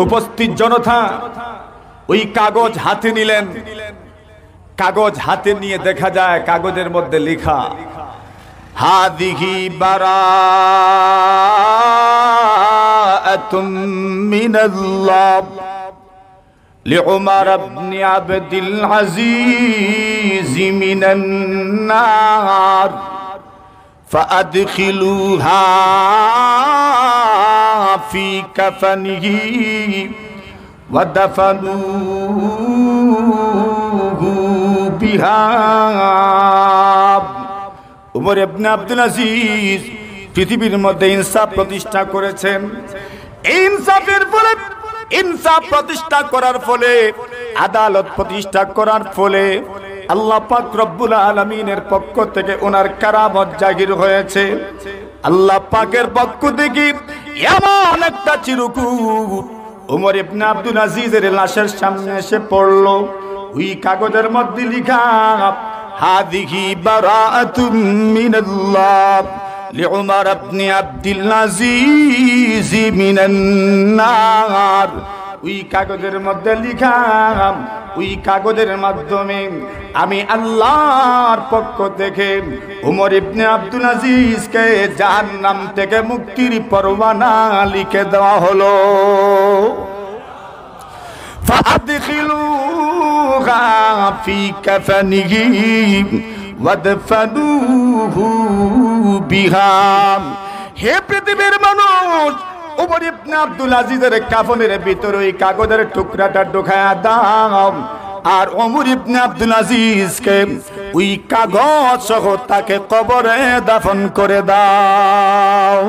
উপস্থিত জনতা ওই কাগজ হাতে নিলেন। কাগজ হাতে নিয়ে দেখা যায় কাগজের মধ্যে লেখা হাদিহি বারাআতুম মিনাল্লাহ লিউমর ইবনে আবদুল আজিজ মিনান নার ফাআদখিলুহা ফি কাফনিহি ওয়াদাফানুহু বিহা। উমর ইবনে আবদুল আজিজ পৃথিবীর মধ্যে ইনসাফ প্রতিষ্ঠা করেছেন। ইনসাফ প্রতিষ্ঠা করার ফলে, আদালত প্রতিষ্ঠা করার ফলে আল্লাহ পাক রব্বুল আলামিনের পক্ষ থেকে ওনার কারামত জাহির হয়েছে। আল্লাহ পাকের পক্ষ থেকে এমন একটা চিরকুট উমর ইবনে আবদুল আজিজের লাশের সামনে এসে পড়লো। ওই কাগজের মধ্যে লেখা হাদিহি বারাআতুম মিনাল্লাহ লিউমর ইবনে আবদুল আজিজ মিনান নার। ওই কাগজের মধ্যে লেখা, ওই কাগজের মাধ্যমে আমি আল্লাহর পক্ষ থেকে উমর ইবনে আবদুল আজিজকে জাহান্নাম থেকে মুক্তির পরওয়ানা লিখে দেওয়া হলো। ফাআদখিলুহা ফি কাফনিহি ওয়াদফানুহু বিহা। হে পৃথিবীর মানুষ, উমর ইবনে আবদুল আজিজের কাফনের ভিতরে ওই কাগজের টুকরাটা ঢুকায়া দাও, আর উমর ইবনে আবদুল আজিজকে ওই কাগজ সহ তাকে কবরে দাফন করে দাও।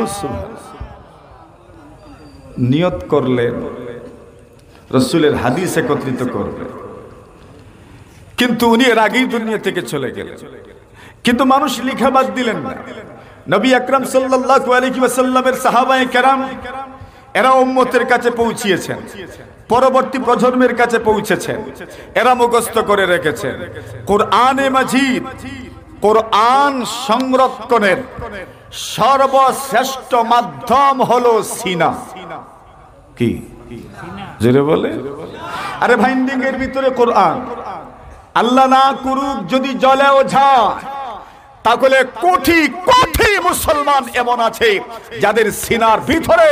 নিয়ত করলেন রাসূলের হাদিস একত্রিত করবেন, কিন্তু উনি এর আগেই দুনিয়া থেকে চলে গেলেন। কিন্তু মানুষ লিখা বাদ দিলেন না। নবী আকরাম সাল্লাল্লাহু আলাইহি ওয়াসাল্লামের সাহাবায়ে কেরাম এরা উম্মতের কাছে পৌঁছিয়েছেন, পরবর্তী প্রজন্মের কাছে পৌঁছেছেন, এরা মুখস্থ করে রেখেছেন। কোরআনে মাজিদ, কোরআন সংরক্ষণের সর্বশ্রেষ্ঠ মাধ্যম হলো সিনা। কি জোরে বলে? আরে বাইন্ডিং এর ভিতরে কোরআন, আল্লাহ না করুক যদি জ্বলেও যায়, তাহলে কোটি কোটি মুসলমান এমন আছে যাদের সিনার ভিতরে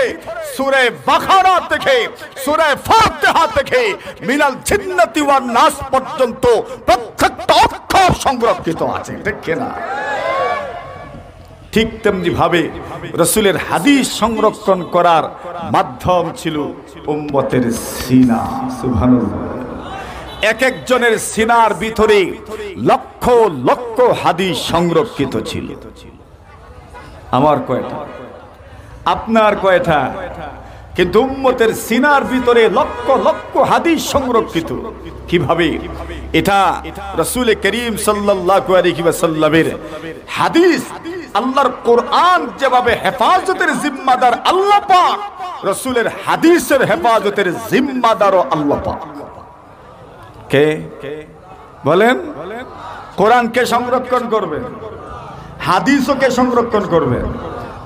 সূরা বাকারা থেকে সূরা ফাতিহা থেকে মিনাল জিন্নাতি ওয়ান নাস পর্যন্ত প্রত্যেকটা অক্ষর সংরক্ষিত আছে। ঠিক কিনা? ঠিক তেমনি ভাবে রাসূলের হাদিস সংরক্ষণ করার মাধ্যম ছিল উম্মতের সিনা। সুবহানাল্লাহ। এক একজনের সিনার ভিতরে লক্ষ লক্ষ হাদিস সংরক্ষিত ছিল। আমার কয়টা, আপনার কয়টা? কিন্তু উম্মতের সিনার ভিতরে লক্ষ লক্ষ হাদিস সংরক্ষিত। কিভাবে? এটা রাসূল করিম সাল্লাল্লাহু আলাইহি ওয়াসাল্লামের হাদিস। আল্লাহর কোরআন যেভাবে হেফাজতের জিম্মাদার আল্লাহ পাক, রাসূলের হাদিসের হেফাজতের জিম্মাদারও আল্লাহ পাক। কে বলেন? কোরআন কে সংরক্ষণ করবে? হাদিসও কে সংরক্ষণ করবে?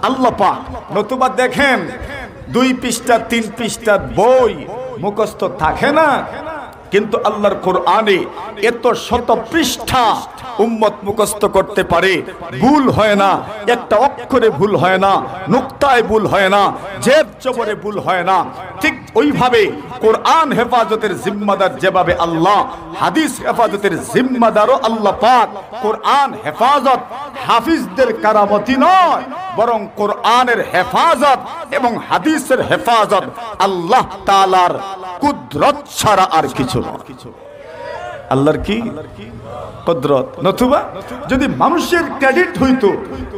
আল্লাহ পাক। নতুবা দেখেন 2 পৃষ্ঠা 3 পৃষ্ঠার বই মুখস্থ থাকে না, কিন্তু আল্লাহর কোরআনে এত শত পৃষ্ঠা উম্মত মুখস্থ করতে পারে, ভুল হয় না, একটা অক্ষরে ভুল হয় না, নুক্তায় ভুল হয় না, জেব জবরে ভুল হয় না। ঠিক ওইভাবে কোরআন হেফাজতের জিম্মাদার যেভাবে আল্লাহ, হাদিস হেফাজতের জিম্মাদারও আল্লাহ পাক। কোরআন হেফাজত হাফিজদের কারামতি নয়, বরং কোরআনের হেফাজত এবং হাদিসের হেফাজত আল্লাহ তাআলার কুদরত ছাড়া আর কিছু নয়। আল্লাহর কি কুদরত। নতুবা যদি মানুষের ক্রেডিট হইতো,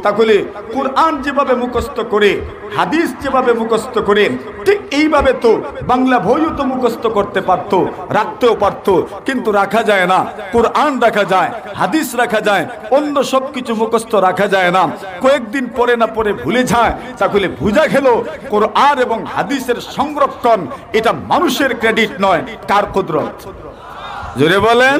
তাহলে কোরআন যেভাবে মুখস্থ করে, হাদিস যেভাবে মুখস্থ করে, ঠিক এইভাবে তো বাংলা বইও তো মুখস্থ করতে পারতো, রাখতেও পারতো। কিন্তু রাখা যায় না। কোরআন রাখা যায়, হাদিস রাখা যায়, অন্য সব কিছু মুখস্থ রাখা যায় না। কয়েকদিন পরে না পরে ভুলে যায়। তাহলে বুঝা গেল কোরআন এবং হাদিসের সংরক্ষণ এটা মানুষের ক্রেডিট নয়, কার কুদরত? জোরে বলেন।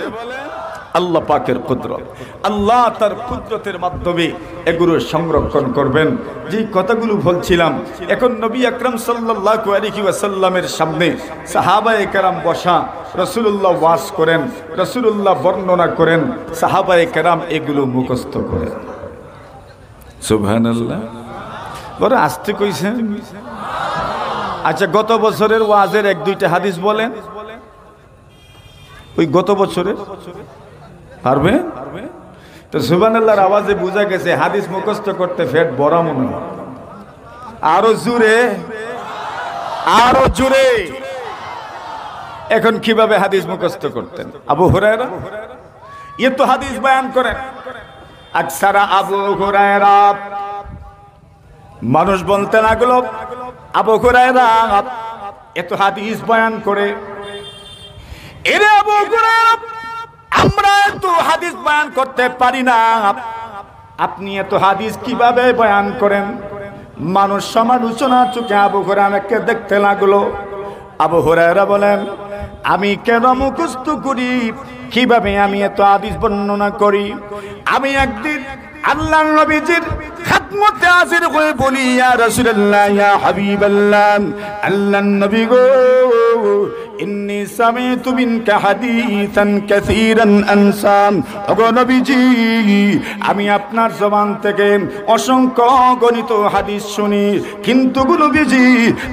আল্লাহ পাকের কুদরত। আল্লাহ তার কুদরতের মাধ্যমে এগুলো সংরক্ষণ করবেন। যে কথাগুলো বলছিলাম, এখন নবী আকরাম সাল্লাল্লাহু আলাইহি ওয়াসাল্লামের সামনে সাহাবায়ে কেরাম বসা, রাসূলুল্লাহ ওয়াজ করেন, রাসূলুল্লাহ বর্ণনা করেন, সাহাবায়ে কেরাম এগুলো মুখস্থ করেন। সুবহানাল্লাহ। বড় আস্তে কইছেন। আচ্ছা, গত বছরের ওয়াজের এক দুইটা হাদিস বলেন। ওই গত বছরের পারবে তো? সুবহানাল্লাহর আওয়াজে বোঝা গেছে হাদিস মুখস্থ করতে ফেট বড় মনে হয়। আরো জোরে, আরো জোরে। এখন কিভাবে হাদিস মুখস্থ করতেন? আবু হুরায়রা এ তো হাদিস বয়ান করেন। আকসারা আবু হুরায়রা, মানুষ বলতে লাগলো আবু হুরায়রা এত হাদিস বয়ান করে। এরে আবু হুরায়রা, আমরা এত হাদিস বয়ান করতে পারি না, আপনি এত হাদিস কিভাবে বয়ান করেন? মানুষ সমালোচনা চোখে আবু হুরায়রাকে দেখতে লাগলো। আবু হুরায়রা বলেন, আমি কেন মুখস্থ করি, কিভাবে আমি এত হাদিস বর্ণনা করি? আমি একদিন আল্লাহর নবীজির খিদমতে হাজির হয়ে বলি, ইয়া রাসূলুল্লাহ, ইয়া হাবিবাল্লাহ, আল্লাহর নবী গো, ইন্নী সামিতু মিনকা হাদিসান কাসীরান আনসা। ওগো নবীজি, আমি আপনার জবান থেকে অসংখ্য গণিত হাদিস শুনি, কিন্তু গো নবীজি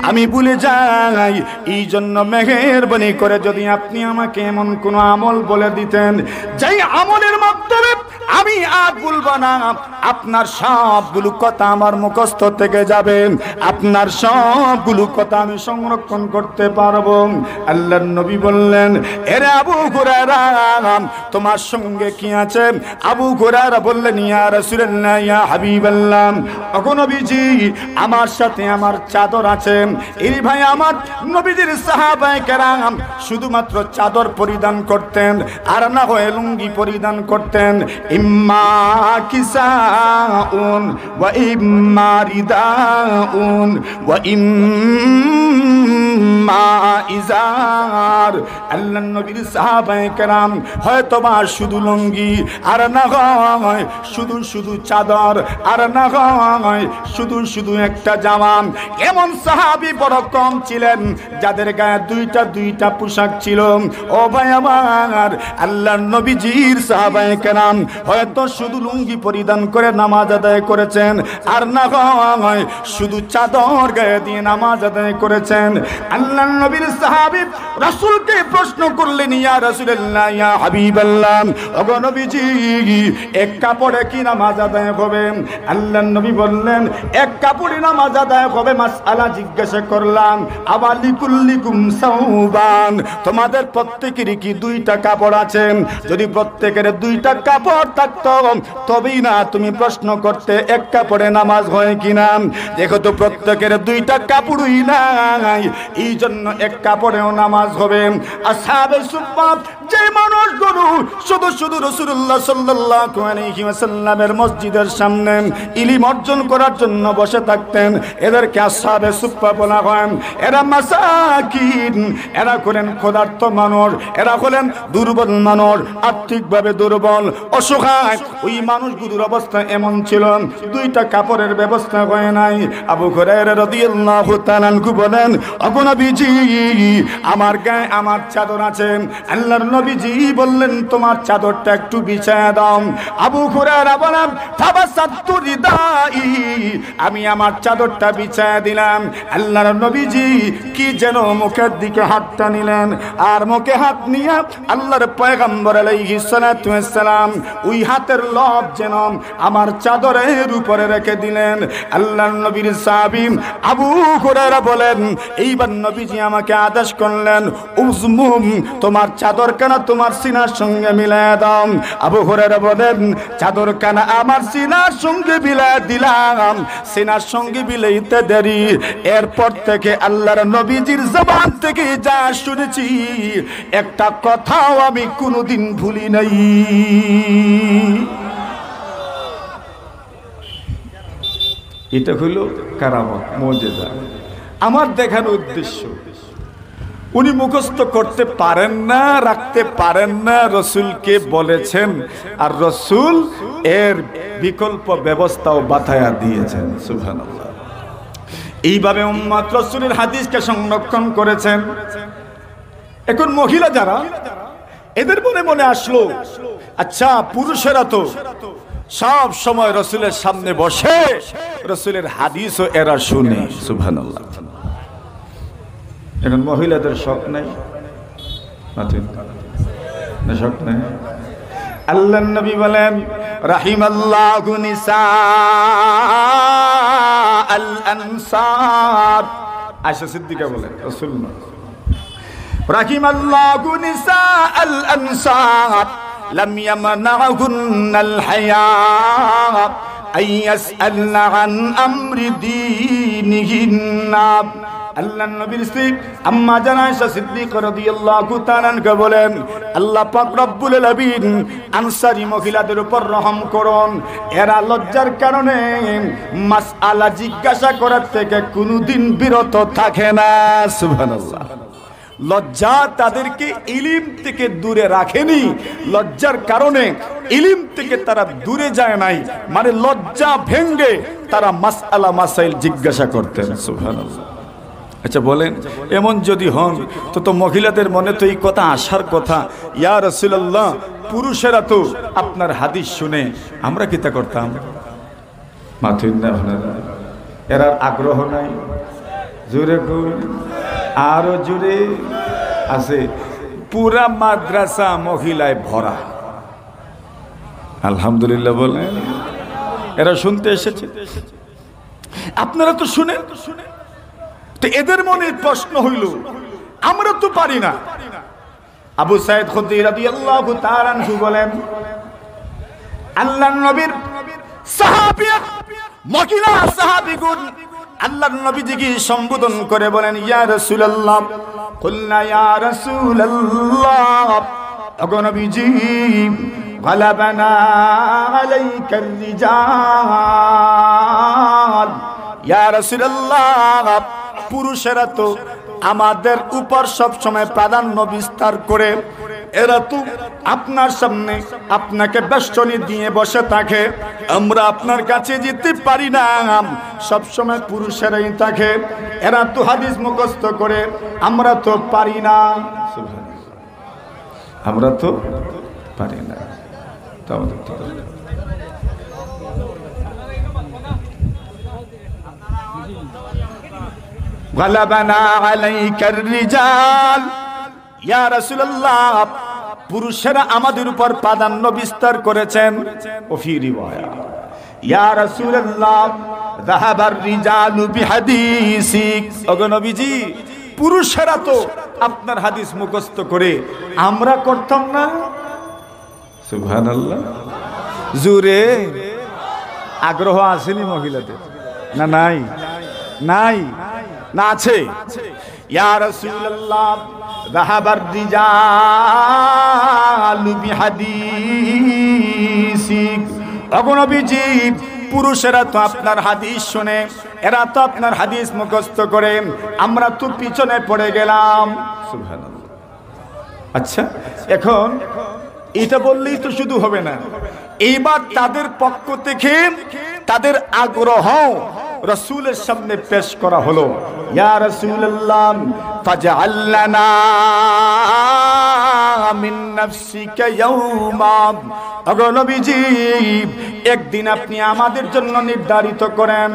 আমি ভুলে যাই। এই জন্য মেহেরবানি করে যদি আপনি আমাকে এমন কোন আমল বলে দিতেন, যেই আমলের মাধ্যমে আমি আর ভুলবো না, আপনার সবগুলো কথা আমার মুখস্থ থেকে যাবে, আপনার সবগুলো কথা আমি সংরক্ষণ করতে পারবো। আল্লাহর নবী বললেন, এরে আবু হুরায়রা, তোমার সঙ্গে কি আছে? আবু হুরায়রা বললেন, ইয়া রাসূলুল্লাহ, ইয়া হাবিবাল্লাহ, ওগো নবীজি আমার সাথে আমার চাদর আছে। এই ভাই আমার নবীজির সাহাবায়ে কেরাম শুধুমাত্র চাদর পরিধান করতেন, আর না হয় লুঙ্গি পরিধান করতেন। ইম্মা কিসাউন ওয়া ইম্মা রিদাউন ওয়া ইম্মা ইজার। আল্লাহর নবীর সাহাবায়ে কেরাম হয়তোবা শুধু লুঙ্গি, আর না হয় শুধু শুধু চাদর, আর না হয় শুধু শুধু একটা জামা। এমন সাহাবী বড় কম ছিলেন যাদের গায়ে দুইটা দুইটা পোশাক ছিল। ও ভাই আমার, আল্লাহর নবীজির সাহাবায়ে কেরাম হয়তো শুধু লুঙ্গি পরিধান করে নামাজ আদায় করেছেন, আর না হয় শুধু চাদর গায়ে দিয়ে নামাজ আদায় করেছেন। আল্লাহর নবীর সাহাবী রাসূলকে প্রশ্ন করলেন, ইয়া রাসূলুল্লাহ, ইয়া হাবিবাল্লাহ, ওগো নবীজি এক কাপড়ে কি নামাজ আদায় হবে? আল্লাহর নবী বললেন, এক কাপড়ে নামাজ আদায় হবে। মাসআলা জিজ্ঞাসা করলাম, আবালিকুল্লিকুম সাওবান, তোমাদের প্রত্যেকেরই কি দুইটা কাপড় আছে? যদি প্রত্যেকের দুইটা কাপড় থাকতো তবেই না তুমি প্রশ্ন করতে এক কাপড়ে নামাজ হয় কিনা। দেখো তো প্রত্যেকের দুইটা কাপড়ই নাই, এই জন্য এক কাপড়েও নামাজ হবে। আসহাবে সুফফা যে মানুষগুলো শুধু শুধু রাসূলুল্লাহ সাল্লাল্লাহু আলাইহি ওয়াসাল্লামের মসজিদের সামনে ইলম অর্জন করার জন্য বসে থাকতেন, এদেরকে আসহাবে সুফফা বলা হয়। এরা মাসাকিন, এরা হলেন ক্ষুধার্ত মানুষ, এরা হলেন দুর্বল মানুষ, আর্থিকভাবে দুর্বল, অসহায়। ওই মানুষগুলোর অবস্থা এমন ছিল, দুইটা কাপড়ের ব্যবস্থা হয় নাই। আবু হুরায়রা রাদিয়াল্লাহু তাআলা আনহু বলেন, ওগো নবীজি আমার গায়ে আমার চাদর আছে। আল্লাহর নবীজি বললেন, তোমার চাদরটা একটু বিছায়া দাও। আবু হুরায়রা বলেন, ফাবাসাতু রিদাই, আমি আমার চাদরটা বিছায়া দিলাম। আল্লাহর নবীজি কি যেন মুখের দিকে হাতটা নিলেন, আর মুখে হাত নিয়ে আল্লাহর পয়গম্বর আলাইহিস সালাতু ওয়াস সালাম ওই হাতের লব যেন আমার চাদরের উপরে রেখে দিলেন। আল্লাহর নবীর সাহাবী আবু হুরায়রা বলেন, এইবার নবীজি আমাকে আদেশ করলেন, উজমুম, তোমার চাদর কানা তোমার সিনার সঙ্গে মিলায়া দাও। আবু হুরায়রা বলেন, চাদর কানা আমার সিনার সঙ্গে মিলায়া দিলাম। সিনার সঙ্গে মিলাইতে দেরি, এরপর থেকে আল্লাহর নবীজির জবান থেকে যা শুনেছি একটা কথাও আমি কোনোদিন ভুলি নাই। এটা হলো কারামত, মুজিজা। আমার দেখানোর উদ্দেশ্য উনি মুখস্থ করতে পারেন না, রাখতে পারেন না, রসুলকে বলেছেন, আর রসুল এর বিকল্প ব্যবস্থাও বাতায়া দিয়েছেন। সুবহানাল্লাহ। এইভাবে উম্মত রসুলের হাদিসকে সংরক্ষণ করেছেন। এখন মহিলা যারা, এদের মনে মনে আসলো, আচ্ছা পুরুষেরা তো সব সময় রসুলের সামনে বসে রসুলের হাদিসও এরা শুনে। সুবহানাল্লাহ। এখন মহিলাদের শখ নাই, শখ নাই। আল্লাহর নবী বলেন, রাহিমাল্লাহু নিসা আল আনসার। আয়েশা সিদ্দিকা বলেন, রাসূল না, রাহিমাল্লাহু নিসা আল আনসার লাম ইয়ামনাহুন্নাল হায়া আইয়াসআলনা আন আমরি দীনিহিন্না। আল্লাহর নবীর স্ত্রী আম্মা জানা আয়েশা সিদ্দিকা রাদিয়াল্লাহু তাআলা আনহা বলেন, আল্লাহ পাক রব্বুল আলামিন আনসারী মহিলাদের উপর রহম করুন, এরা লজ্জার কারণে মাসআলা জিজ্ঞাসা করার থেকে কোনোদিন বিরত থাকে না। সুবহানাল্লাহ। লজ্জা তাদেরকে ইলম থেকে দূরে রাখেনি, লজ্জার কারণে ইলম থেকে তারা দূরে যায় নাই, মানে লজ্জা ভেঙ্গে তারা মাসআলা মাসাইল জিজ্ঞাসা করতেন। সুবহানাল্লাহ। আচ্ছা বলেন, এমন যদি হন তো মহিলাদের মনে তো এই কথা আসার কথা, ইয়া রাসূলুল্লাহ পুরুষেরা তো আপনার হাদিস শুনে, আমরা কি তা করতাম? মাথুন না, এর আগ্রহ নাই। জোরে কই, আরো জোরে আছে। পুরা মাদ্রাসা মহিলায় ভরা। আলহামদুলিল্লাহ বলেন। এরা শুনতে এসেছে, আপনারা তো শুনেন। তো এদের মনে প্রশ্ন হইল, আমরা তো পারি না। আবু সাঈদ খুদরি রাদিয়াল্লাহু তাআলা আনহু বলেন, আল্লাহর নবীর সাহাবী মহিলা সাহাবীগণ আল্লাহর নবীজিকে সম্বোধন করে বলেন, ইয়া রাসূলুল্লাহ। কুলনা ইয়া রাসূলুল্লাহ, ওগো নবীজি, গালাবানা আলাইকার রিজাল। ইয়া রাসূলুল্লাহ, পুরুষেরা তো আমাদের উপর সব সময় প্রাধান্য বিস্তার করে, এরা তো আপনার সামনে আপনাকে বেষ্টনী দিয়ে বসে থাকে, আমরা আপনার কাছে যেতে পারি না, সব সময় পুরুষেরাই থাকে, এরা তো হাদিস মুখস্থ করে, আমরা তো পারি না। আমরা তো পারি না। গালাবানা আলাইকার রিজাল। ইয়া রাসূলুল্লাহ, পুরুষেরা আমাদের উপর প্রাধান্য বিস্তার করেছেন। ওফি রিওয়ায়া, ইয়া রাসূলুল্লাহ যাহাবার রিজালু বিহাদিসিক। ওগো নবীজি, পুরুষেরা তো আপনার হাদিস মুখস্থ করে, আমরা করতাম না। সুবহানাল্লাহ। জোরে আগ্রহ আসেনি মহিলাদের? না নাই? নাই না আছে? ইয়া রাসূলুল্লাহ যাহাবার রিজালু বিহাদিসিক। ওগো নবীজি, পুরুষেরা তো আপনার হাদিস শুনে, এরা তো আপনার হাদিস মুখস্থ করে, আমরা তো পিছনে পড়ে গেলাম। সুবহানাল্লাহ। আচ্ছা, এখন এটা বললেই তো শুধু হবে না, এইবার তাদের পক্ষ থেকে তাদের আগ্রহ রাসূলের সামনে পেশ করা হলো। ইয়া রাসূলুল্লাহ, ফাজআল লানা মিন নাফসিকা ইয়াওমা। ওগো নবীজি, একদিন আপনি আমাদের জন্য নির্ধারিত করেন,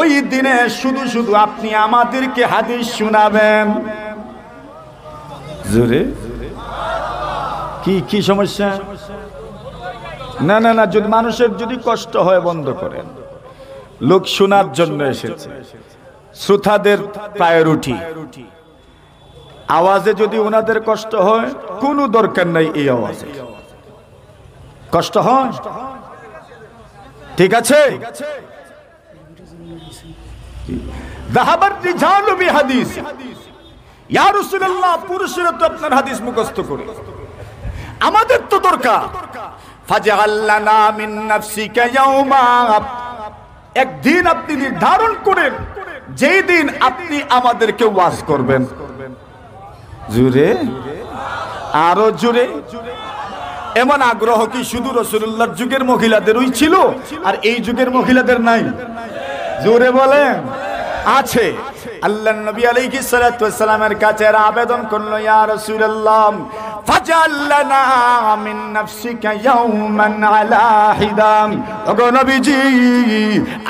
ওই দিনে শুধু শুধু আপনি আমাদেরকে হাদিস শোনাবেন। জোরে কি সমস্যা? না না না, যদি মানুষের যদি কষ্ট হয় বন্ধ করেন। লোক শোনার জন্য এসেছে, শ্রোতাদের পায়ের উঠি, আওয়াজে যদি ওনাদের কষ্ট হয়, কোনো দরকার নাই এই আওয়াজে। কষ্ট হয়, ঠিক আছে? যাহাবার রিজালু বিহাদিস। ইয়া রাসূলুল্লাহ, পুরুষেরা তো আপনার হাদিস মুখস্থ করে, আমাদের তো দরকার। ফাজআল লানা মিন নাফসিকা ইয়াওমা। একদিন আপনি নির্ধারণ করেন, যেই দিন আপনি আমাদেরকে ওয়াজ করবেন। জোরে, আরো জোরে। এমন আগ্রহ কি শুধু রাসূলুল্লাহর যুগের মহিলাদেরই ছিল আর এই যুগের মহিলাদের নাই? জোরে বলেন। আছে। আল্লাহর নবী আলাইহিস সালাতু ওয়াস সালামের কাছে আবেদন করলো, ইয়া রাসূলুল্লাহ ফাজআল লানা মিন নাফসিকা ইয়াওমান আলা হিদাম। ওগো নবীজি,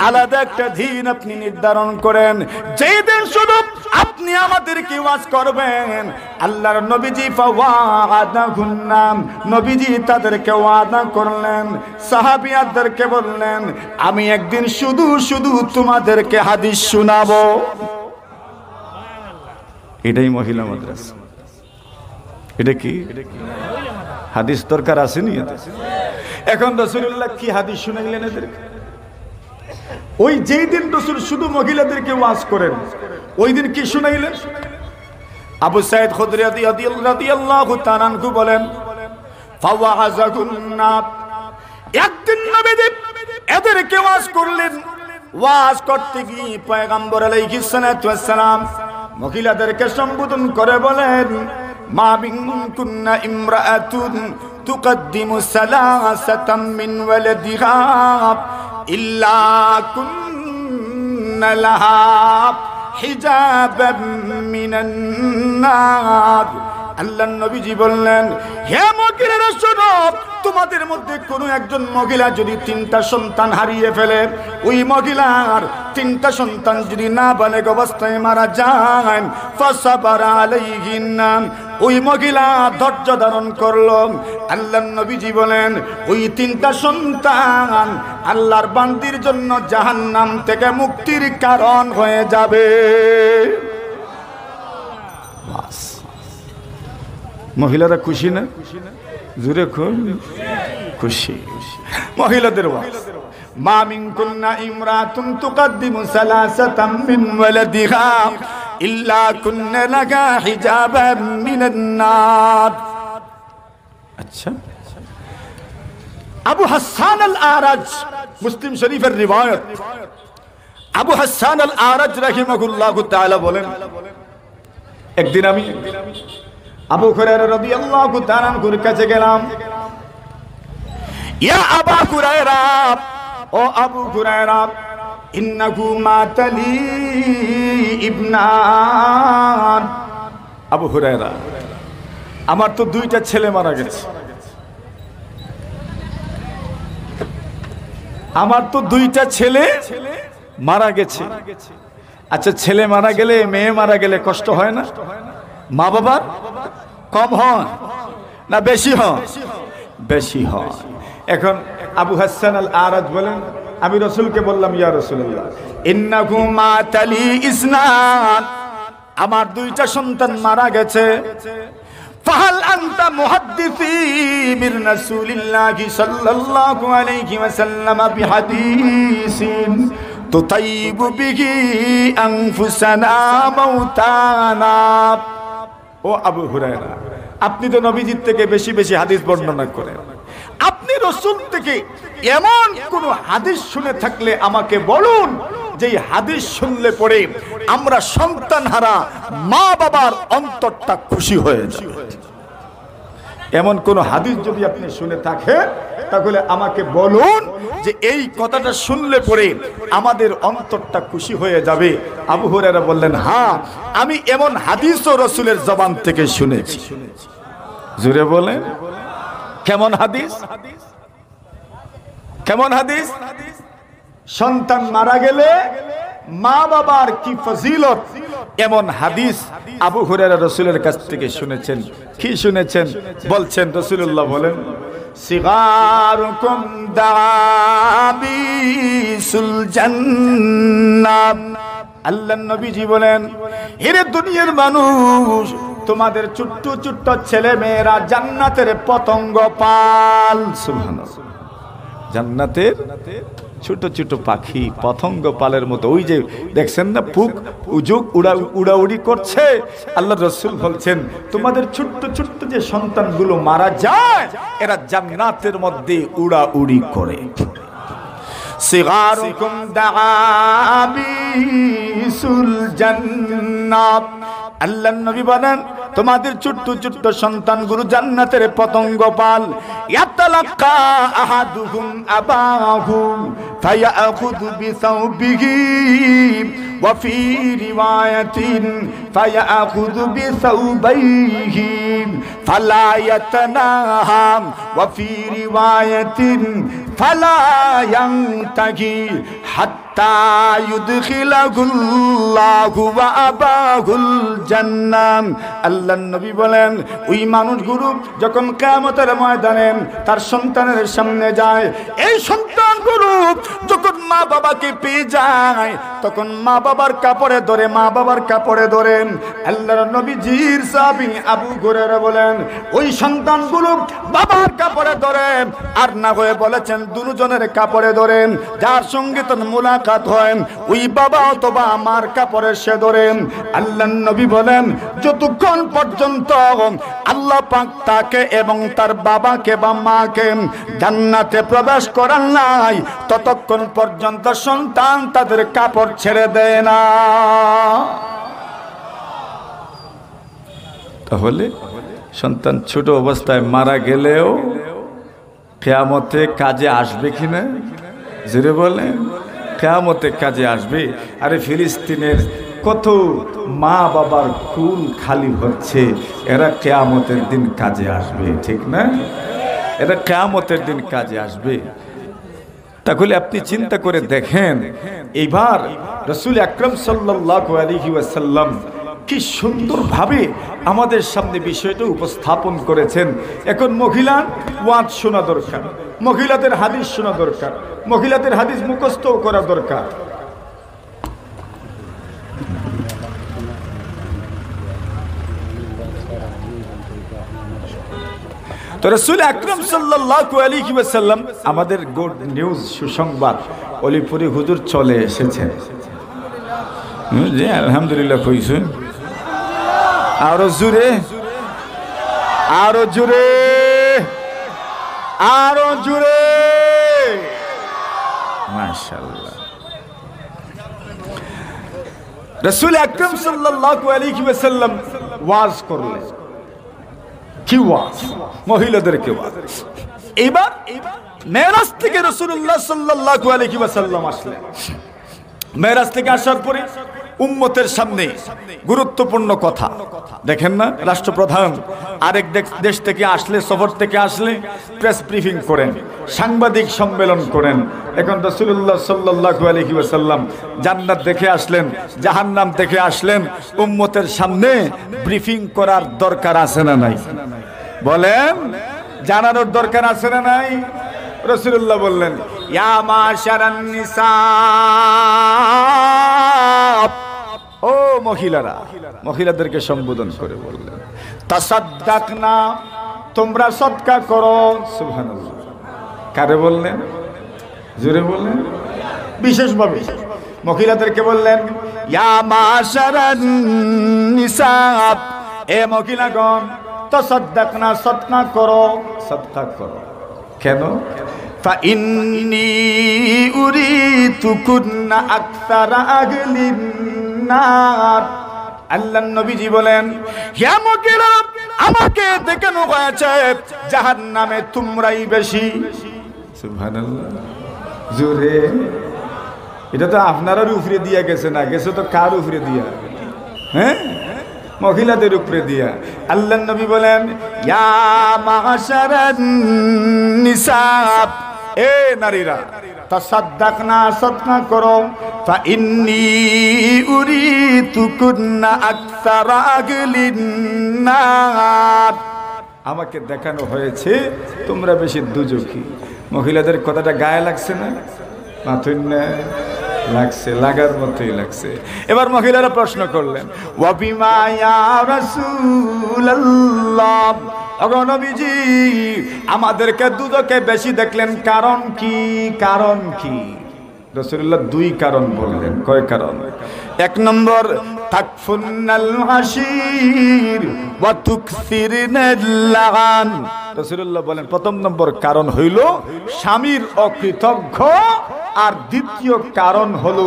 আলাদা একটা দিন আপনি নির্ধারণ করেন, যেই দিন শুধু আপনি আমাদেরকে ওয়াজ করবেন। আল্লাহর নবীজি ফাওয়াদাহুন্নাম, নবীজি তাদেরকে ওয়াদা করলেন, সাহাবিয়াদেরকে বললেন, আমি একদিন শুধু শুধু তোমাদেরকে হাদিস শোনাবো। এটাই মহিলা মাদ্রাসা। এটা কি হাদিস দরকার আসেনি? এখন রাসূলুল্লাহ কি হাদিস শুনাইলেন এদেরকে? ওই যেই দিন রাসূল শুধু মহিলাদেরকে ওয়াজ করেন, ওই দিন কি শুনাইলেন? আবু সাঈদ খুদরি রাদিয়াল্লাহু তাআলা আনহু বলেন, ফাওয়াযাকুন্না, একদিন নবীজি এদেরকে ওয়াজ করলেন। ওয়াজ করতে গিয়ে পয়গম্বর আলাইহিস সালাতু ওয়াস সালাম মহিলাদেরকে সম্বোধন করে বলেন, মা মিনকুন্না ইমরাআতুন তুকদ্দিমু সালাসাতাম মিন ওয়ালাদিহা ইল্লা কুন্না লাহা হিজাবাম মিনান নার। আল্লাহর নবীজি বললেন, হে মহিলারা শোনো, তোমাদের মধ্যে কোনো একজন মহিলা যদি 3টা সন্তান হারিয়ে ফেলে, ওই মহিলার 3টা সন্তান যদি নাবালেগ অবস্থায় মারা যায়, ফাসাবারা আলাইহিন্না, ওই মহিলা ধৈর্য ধারণ করলো। আল্লাহর নবীজি বলেন, ওই 3টা সন্তান আল্লাহর বান্দির জন্য জাহান্নাম থেকে মুক্তির কারণ হয়ে যাবে। মহিলারা খুশি না? জোরে খুশি। মহিলাদের ওয়াজ, মা মিনকুন্না ইমরাতুন তুকদ্দিমু সালাসাতাম মিন ওয়ালাদিহা ইল্লা কুন্না লাকা হিজাবাম মিনান নার। আচ্ছা, আবু হাসান আল আরাজ, মুসলিম শরীফের রিওয়ায়াত, আবু হাসান আল আরাজ রাহিমাহুল্লাহু তাআলা বলেন, একদিন আমি আবু হুরায়রা রাদিয়াল্লাহু তাআলা আনহুর কাছে গেলাম। ইয়া আবু হুরায়রা, ও আবু হুরায়রা, ইন্নাহু মাতালি ইবনান। আবু হুরায়রা, আমার তো 2টা ছেলে মারা গেছে। আমার তো 2টা ছেলে মারা গেছে। আচ্ছা, ছেলে মারা গেলে, মেয়ে মারা গেলে কষ্ট হয় না? মা বাবার কম হয় না বেশি হয়? বেশি হয়। এখন আবু হাসান আল আরাজ বলেন, আমি রাসূলকে বললাম, ইয়া রাসূলুল্লাহ ইন্নাহু মাতালি ইসনান, আমার 2টা সন্তান মারা গেছে। ফাহাল আনতা মুহাদ্দিসি মির রাসূলিল্লাহি সাল্লাল্লাহু আলাইহি ওয়াসাল্লাম বিহাদিসিন তুতাইবু বিহি আনফুসানা মাউতানা। ও আবু হুরায়রা, আপনি তো নবীজির থেকে বেশি বেশি হাদিস বর্ণনা করেন, আপনি রাসূল থেকে এমন কোন হাদিস শুনে থাকলে আমাকে বলুন, যে হাদিস শুনলে পরে আমরা সন্তানহারা মা বাবার অন্তরটা খুশি হয়ে যায়। এমন কোন হাদিস যদি আপনি শুনে থাকেন তাহলে আমাকে বলুন, যে এই কথাটা শুনলে পরে আমাদের অন্তরটা খুশি হয়ে যাবে। আবু হুরায়রা বললেন, হ্যাঁ, আমি এমন হাদিসও রাসূলের জবান থেকে শুনেছি। জোরে বলেন, কেমন হাদিস? কেমন হাদিস? সন্তান মারা গেলে মা বাবার কি ফজিলত, এমন হাদিস আবু হুরায়রা রাসূলের কাছ থেকে শুনেছেন। কি শুনেছেন? বলছেন, রাসূলুল্লাহ বলেন, সিগারুকুম দাবিসুল জান্নাহ। আল্লাহর নবীজি বলেন, হে দুনিয়ার মানুষ, তোমাদের ছোট্ট ছোট্ট ছেলে মেয়েরা জান্নাতের পতঙ্গ পাল। সুবহানাল্লাহ, জান্নাতের ছোট ছোট পাখি পতঙ্গ পালের মতো। ওই যে দেখছেন না, পুক উজুক উড়াউড়ি করছে। আল্লাহ রাসূল বলছেন, তোমাদের ছোট্ট ছোট্ট যে সন্তানগুলো মারা যায়, এরা জান্নাতের মধ্যে উড়াউড়ি করে। সিগারুকুম দাবিসুল জান্নাহ। আল্লাহর নবী বলেন, তোমাদের ছোট্ট ছোট্ট সন্তানগুলো জান্নাতের পতঙ্গ পাল। ইয়াতালাক্কা আহাদুহুম আবাহু ফায়াখুযু বিসাওবিহি ওয়া ফি রিওয়ায়াতিন ফায়াখুযু বিসাওবাইহি ফালা ইয়াতানাহা ওয়া ফি রিওয়ায়াতিন ফালা ইয়ানতাহি হাত্তা ইউদখিলাহুল্লাহু ওয়া আবাহুল জান্নাহ। আল্লাহর নবী বলেন, ওই মানুষগুলো যখন কিয়ামতের ময়দানে তার সন্তানের সামনে যায়, এই সন্তানগুলো যখন মা বাবাকে পেয়ে যায় তখন মা বাবার কাপড়ে ধরে, মা বাবার কাপড়ে ধরে। আল্লাহর নবীজির সাহাবী আবু হুরায়রা বলেন, ওই সন্তানগুলো বাবার কাপড়ে ধরে, আর না হয়ে বলেছেন দুজনের কাপড়ে ধরে। যার সঙ্গে তার মুলাকাত হয় ওই বাবা অথবা আমার কাপড়ে সে ধরে। আল্লাহর নবী বলেন, যতক্ষণ পর্যন্ত আল্লাহ পাক তাকে এবং তার বাবাকে বা মাকে জান্নাতে প্রবেশ করান নাই ততক্ষণ পর্যন্ত সন্তান তাদের কাপড় ছেড়ে দেয় না। তাহলে সন্তান ছোট অবস্থায় মারা গেলেও কিয়ামতে কাজে আসবে কিনা? জোরে বলেন, কিয়ামতে কাজে আসবে। আরে ফিলিস্তিনের কত মা বাবার কুল খালি হচ্ছে, এরা কিয়ামতের দিন কাজে আসবে, ঠিক না? এরা কিয়ামতের দিন কাজে আসবে। তাহলে আপনি চিন্তা করে দেখেন, এইবার রাসূল আকরাম সাল্লাল্লাহু আলাইহি ওয়াসাল্লাম কি সুন্দরভাবে আমাদের সামনে বিষয়টা উপস্থাপন করেছেন। এখন মহিলার ওয়াজ শোনা দরকার, মহিলাদের হাদিস শোনা দরকার, মহিলাদের হাদিস মুখস্থ করা দরকার। তো রাসূল আকরাম সাল্লাল্লাহু আলাইহি ওয়াসাল্লাম আমাদের গুড নিউজ, সুসংবাদ, অলিপুরি হুজুর চলে এসেছেন। জি আলহামদুলিল্লাহ কইছেন, আরো জোরে, আরো জোরে, আরো জোরে, মাশাআল্লাহ। রাসূল আকরাম সাল্লাল্লাহু আলাইহি ওয়াসাল্লাম ওয়াজ করলেন। কি ওয়াজ? মহিলাদেরকে ওয়াজ। এবার মেরাজ থেকে রাসূলুল্লাহ সাল্লাল্লাহু আলাইহি ওয়াসাল্লাম আসলেন। মেরাজ থেকে আসার পরে উম্মতের সামনে গুরুত্বপূর্ণ কথা, দেখেন না, রাষ্ট্রপ্রধান আরেক দেশ থেকে আসলে, সফর থেকে আসলে প্রেস ব্রিফিং করেন, সাংবাদিক সম্মেলন করেন। এখন রাসূলুল্লাহ সাল্লাল্লাহু আলাইহি ওয়াসাল্লাম জান্নাত দেখে আসলেন, জাহান্নাম দেখে আসলেন, উম্মতের সামনে ব্রিফিং করার দরকার আছে না নাই? বলেন, জানানোর দরকার আছে না নাই? রাসূলুল্লাহ বললেন, ইয়া মাশারান নিসা, ও মহিলারা, মহিলাদেরকে সম্বোধন করে বললেন, তাসাদ্দাকনা, তোমরা সদকা করো। সুবহানাল্লাহ। কারে বললেন? জোরে বললেন। বিশেষভাবে মহিলাদেরকে বললেন, ইয়া মাশারান নিসা, এ মহিলাগণ, তাসাদ্দাকনা, সদকা করো, সদকা করো। কেন? ফাইন্নী উরিতুকুন্না আকসারা আহলিন নার। আল্লাহর নবীজি বলেন, হে মহিলা, আমাকে দেখানো হয়েছে জাহান্নামে তোমরাই বেশি। সুবহানাল্লাহ। জোরে। এটা তো আপনারও উপরে দিয়া গেছে না, গেছে তো কার উপরে দিয়া? হ্যাঁ, মহিলাদের উপরে দিয়া। আল্লাহর নবী বলেন, ইয়া মাশারান নিসা, এ নারীরা, তাসাদ্দাকনা, সদকা করো। ফাইন্নী উরিতুকুন্না আকসারা আহলিন নার, আমাকে দেখানো হয়েছে তোমরা বেশি দুজখী। মহিলাদের কথাটা গায়ে লাগছে না? মাথুন না লাগছে, লাগার মতোই লাগছে। এবার মহিলারা প্রশ্ন করলেন, ওয়া বিমা ইয়া রাসূলুল্লাহ, ওগো নবীজি, আমাদেরকে দুজকে বেশি দেখলেন, কারণ কি? কারণ কি? রাসূলুল্লাহ দুই কারণ বললেন। কয় কারণ? এক নম্বর, তাকফুন্নাল আশির ওয়া তুকসিরনাল লাগান। রাসূলুল্লাহ বলেন, প্রথম নম্বর কারণ হইল স্বামীর অকৃতজ্ঞ, আর দ্বিতীয় কারণ হলো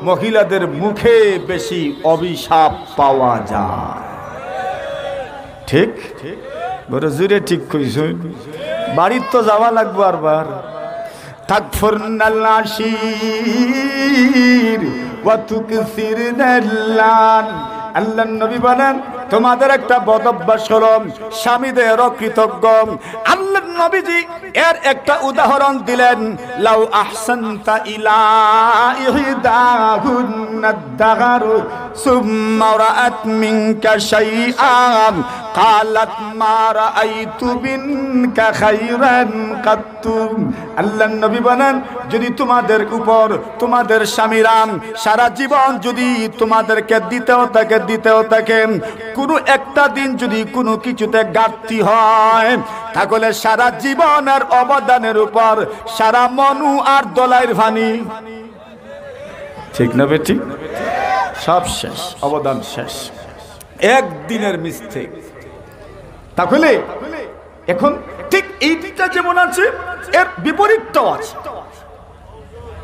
মহিলাদের মুখে বেশি অভিশাপ পাওয়া যায়। ঠিক বড় জোরে ঠিক কইছেন। বাড়ির তো যাওয়া লাগবো আরবার। তাকফুরনাল আশির ওয়া তুকসিরনাল লান। আল্লাহর নবী বলেন তোমাদের একটা বদ অভ্যাস হলো স্বামীদের অকৃতজ্ঞ। আল্লাহর নবীজি এর একটা উদাহরণ দিলেন, লাউ আহসানতা ইলা ইহদাহুন্না দাগারু সুম্মা রাআত মিনকা শাইআন ক্বালাত মা রাআইতু মিনকা খায়রান কাত্তু। আল্লাহর নবী বলেন যদি তোমাদের উপর তোমাদের স্বামীরাম সারা জীবন যদি তোমাদেরকে দিতেও থাকে কোনো একটা দিন যদি কোনো কিছুতে ঘাটতি হয় তাহলে সারা জীবনের অবদানের উপর সারা মনু আর দলাইর ভানি, ঠিক না বেটি, সব শেষ, অবদান শেষ, একদিনের মিস্টেক। তাহলে এখন ঠিক এইটা যেমন আছে এর বিপরীতটাও আছে।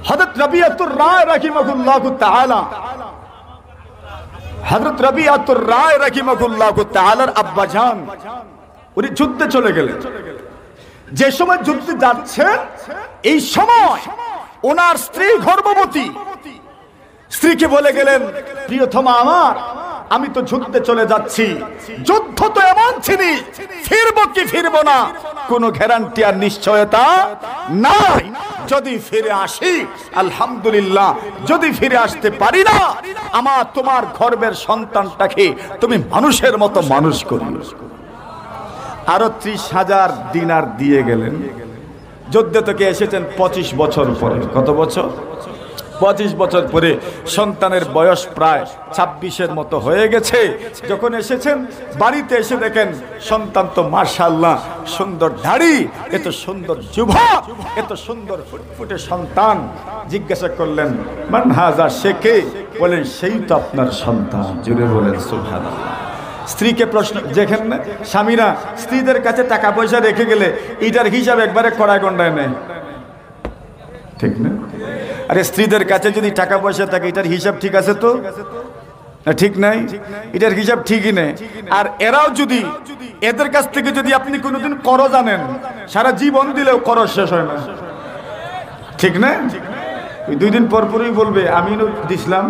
হযরত রবিয়াতুর রায় রাহিমাহুল্লাহু তাআলা, হযরত রবিয়াতুর রায় রাহিমাহুল্লাহু তাআলার আব্বাজান উনি যুদ্ধে চলে গেলেন। যে সময় যুদ্ধে যাচ্ছেন এই সময় ওনার স্ত্রী গর্ভবতী। স্ত্রীকে বলে গেলেন, প্রিয়তমা আমার, আমি তো যুদ্ধে চলে যাচ্ছি, যুদ্ধ তো এমন জিনিস ফিরবো কি ফিরবো না কোনো গ্যারান্টি আর নিশ্চয়তা নাই। যদি ফিরে আসি আলহামদুলিল্লাহ, যদি ফিরে আসতে পারি না আমার তোমার গর্ভের সন্তানটাকে তুমি মানুষের মতো মানুষ করিও। আরো 30,000 দিনার দিয়ে গেলেন। যুদ্ধ থেকে এসেছেন 25 বছর পরে। কত বছর? 25 বছর পরে। সন্তানের বয়স প্রায় 26-এর মতো হয়ে গেছে। যখন এসেছেন বাড়িতে এসে দেখেন সন্তান তো মাশাআল্লাহ সুন্দর দাড়ি, এত সুন্দর যুবক, এত সুন্দর ফুটফুটে সন্তান। জিজ্ঞাসা করলেন মান হাযা, সে কে? বলেন সেই তো আপনার সন্তান। জোরে বলেন সুবহানাল্লাহ। স্ত্রীকে প্রশ্ন, দেখেন না স্বামীরা স্ত্রীদের কাছে টাকা পয়সা রেখে গেলে এটার হিসাব একবারে কড়ায় গন্ডায় নেয়, ঠিক না? আরে স্ত্রীদের কাছে যদি টাকা পয়সা থাকে এটার হিসাব ঠিক আছে তো না ঠিক নাই? এটার হিসাব ঠিকই নেই। আর এরাও যদি এদের কাছ থেকে যদি আপনি কোনোদিন করো জানেন সারা জীবন দিলেও করো শেষ হয় না, ঠিক না? 2 দিন পর পরই বলবে আমিও দিছিলাম।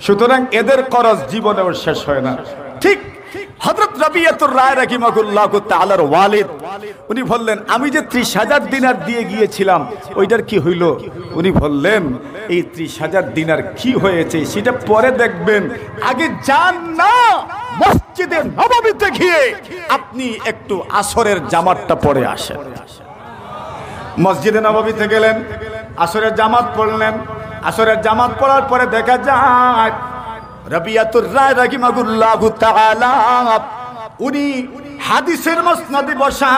সুতরাং এদের করজ জীবনেও শেষ হয় না। ঠিক হযরত রবিয়াতুর রায় রাহিমাহুল্লাহু তাআলার ওয়ালিদ উনি বললেন আমি যে 30,000 দিনার দিয়ে গিয়েছিলাম ওইটার কি হইল? উনি বললেন এই 30,000 দিনার কি হয়েছে সেটা পরে দেখবেন, আগে যান না মসজিদে নববীতে গিয়ে আপনি একটু আসরের জামাতটা পরে আসেন। মসজিদে নববীতে গেলেন, আসরের জামাত পড়লেন। আসরের জামাত পড়ার পরে দেখা যায় রবিয়াতুর রায় রাহিমাহুল্লাহু তাআলা উনি হাদিসের মাসনাদে বসা,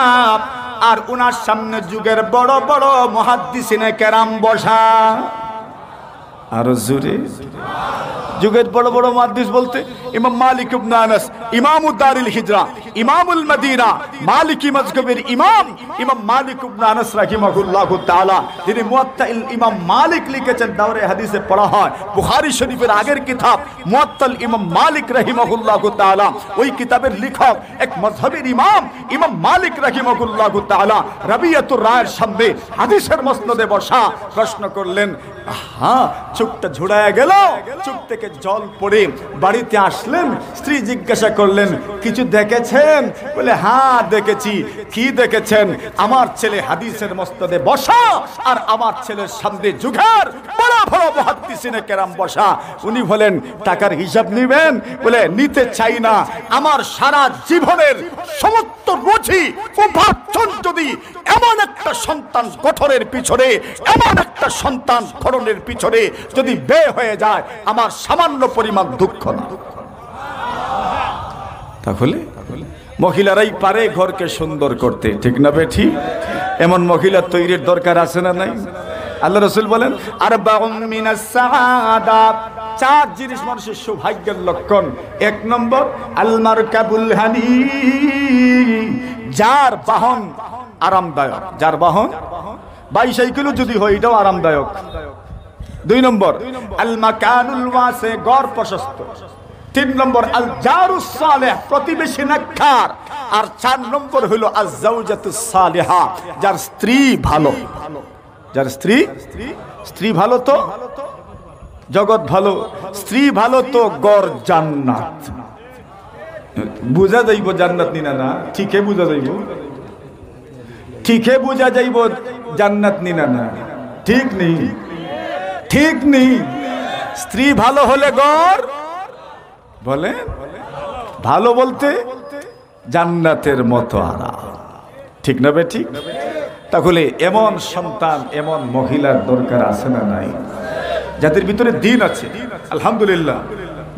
আর উনার সামনে যুগের বড় বড় মুহাদ্দিসিনে কেরাম বসা। আর জোরে যুগের বড় বড় মুহাদ্দিস বলতে ইমাম মালিক ইবনে আনাস, ইমামুদ দারিল হিজরা, ইমামুল মদিনা, মালিকি মাযহাবের ইমাম ইমাম মালিক ইবনে আনাস রাহিমাহুল্লাহু তাআলা, যিনি মুওয়াত্তাইল ইমাম মালিক লিখেছেন। দাওরে হাদিসে পড়া হয় বুখারী শরীফের আগের কিতাব মুওয়াত্তাল ইমাম মালিক রাহিমাহুল্লাহু তাআলা। ওই কিতাবের লেখক এক মাযহাবের ইমাম ইমাম মালিক রাহিমাহুল্লাহু তাআলা রবিয়াতুর রায়ের সামনে হাদিসের মসনদে বসা প্রশ্ন করলেন। চোখটা ঝুড়ায় গেল, চোখ থেকে জল পড়ে বাড়িতে আসলেন। স্ত্রী জিজ্ঞাসা করলেন কিছু দেখেছেন? বলে হ্যাঁ দেখেছি। কি দেখেছেন? আমার ছেলে হাদিসের মসনদে বসা আর আমার ছেলের সামনে যুগের বড় বড় মুহাদ্দিসিনে কেরাম বসা। উনি বলেন টাকার হিসাব নেবেন? বলে নিতে চাই না। আমার সারা জীবনের সমস্ত রুচি উপার্জন যদি এমন একটা সন্তান গঠনের পিছনে, এমন একটা সন্তান গঠনের পিছনে যদি ব্যয় হয়ে যায় আমার সামান্য পরিমাণ দুঃখ না। তাহলে মহিলারাই পারে ঘরকে সুন্দর করতে, ঠিক না বেঠি? এমন মহিলা তৈরির দরকার আছে না নাই? আল্লাহ রাসূল বলেন আরবাউন মিনাস সাআদা, 4 জিনিস মানুষের সৌভাগ্যের লক্ষণ। 1 নম্বর আল মারকাবুল হানি, যার বাহন আরামদায়ক, যার বাহন বাইসাইকেলও যদি হয় এটাও আরামদায়ক। 2 নম্বর আল মাকানুল ওয়াসি, ঘর প্রশস্ত। 3 নম্বর আল জারুস সালেহ, প্রতিবেশী নেককার। আর 4 নম্বর হলো আজ জাওজাতুস সালিহা, যার স্ত্রী ভালো। যার স্ত্রী ভালো তো জগৎ ভালো, স্ত্রী ভালো তো গড় জান্নাত। বুঝা যাইব জান্নাত নিনা না, ঠিকই বুঝা যাইব, ঠিকই বুঝা যাইব জান্নাত নিনা না। ঠিক নেই, ঠিক নেই। স্ত্রী ভালো হলে গড় বলে ভালো বলতে জান্নাতের মতো আরাম, ঠিক না বে ঠিক? তাহলে এমন সন্তান, এমন মহিলার দরকার আছে না নাই, যাদের ভিতরে দিন আছে। আলহামদুলিল্লাহ,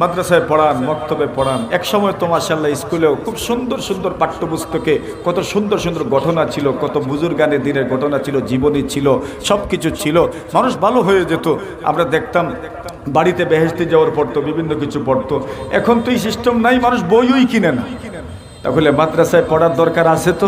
মাদ্রাসায় পড়ান, মক্তবে পড়ান। এক সময় তো মাশাআল্লাহ স্কুলেও খুব সুন্দর সুন্দর পাঠ্যপুস্তকে কত সুন্দর সুন্দর ঘটনা ছিল, কত বুজুর্গানের দিনের ঘটনা ছিল, জীবনী ছিল, সব কিছু ছিল। মানুষ ভালো হয়ে যেত। আমরা দেখতাম বাড়িতে বেহেশতে যাওয়ার পড়তো, বিভিন্ন কিছু পড়তো। এখন তো এই সিস্টেম নাই, মানুষ বইই কিনে না। তাহলে মাদ্রাসায় পড়ার দরকার আছে তো।